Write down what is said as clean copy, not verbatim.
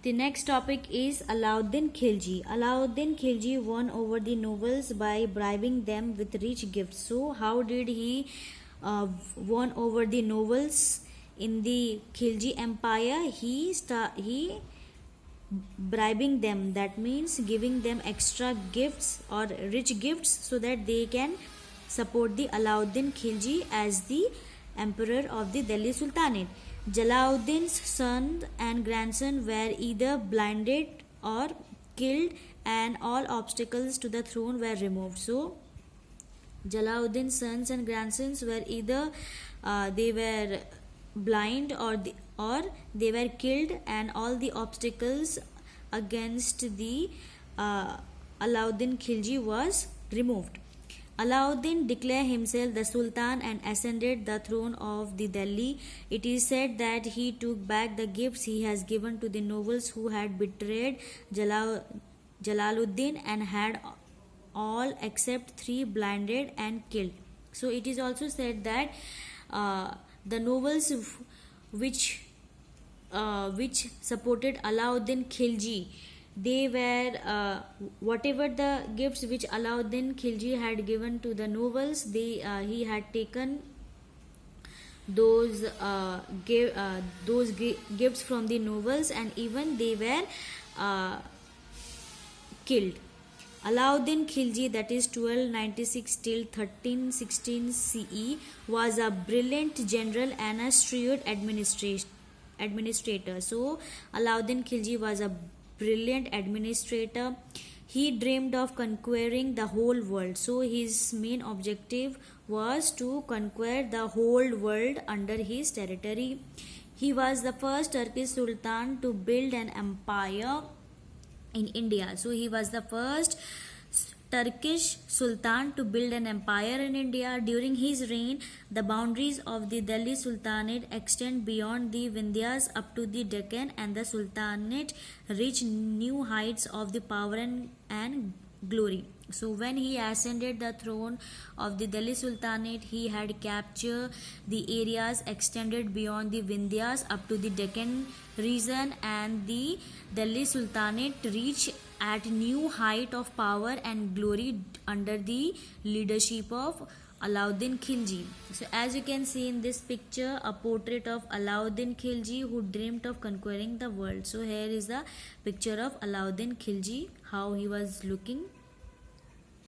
The next topic is Alauddin Khilji. Alauddin Khilji won over the nobles by bribing them with rich gifts. So, how did he won over the nobles in the Khilji Empire? He bribing them. That means giving them extra gifts or rich gifts so that they can support the Alauddin Khilji as the emperor of the Delhi Sultanate. Jalauddin's son and grandson were either blinded or killed, and all obstacles to the throne were removed. So, Jalauddin's sons and grandsons were either they were blind or they were killed, and all the obstacles against the Alauddin Khilji was removed. Alauddin declared himself the Sultan and ascended the throne of the Delhi. It is said that he took back the gifts he has given to the nobles who had betrayed Jalaluddin and had all except 3 blinded and killed. So it is also said that the nobles which supported Alauddin Khilji, they were whatever the gifts which Alauddin Khilji had given to the nobles, he had taken those gifts from the nobles, and even they were killed. Alauddin Khilji, that is 1296 till 1316 CE, was a brilliant general and a shrewd administrator. So Alauddin Khilji was a brilliant administrator. He dreamed of conquering the whole world. So his main objective was to conquer the whole world under his territory. He was the first Turkish Sultan to build an empire in India. So he was the first Turkish Sultan to build an empire in India. During his reign, the boundaries of the Delhi Sultanate extend beyond the Vindhyas up to the Deccan, and the Sultanate reached new heights of the power and glory. So when he ascended the throne of the Delhi Sultanate, he had captured the areas extended beyond the Vindhyas up to the Deccan region, and the Delhi Sultanate reached at new height of power and glory under the leadership of Alauddin Khilji. So as you can see in this picture, a portrait of Alauddin Khilji who dreamt of conquering the world. So here is the picture of Alauddin Khilji, how he was looking.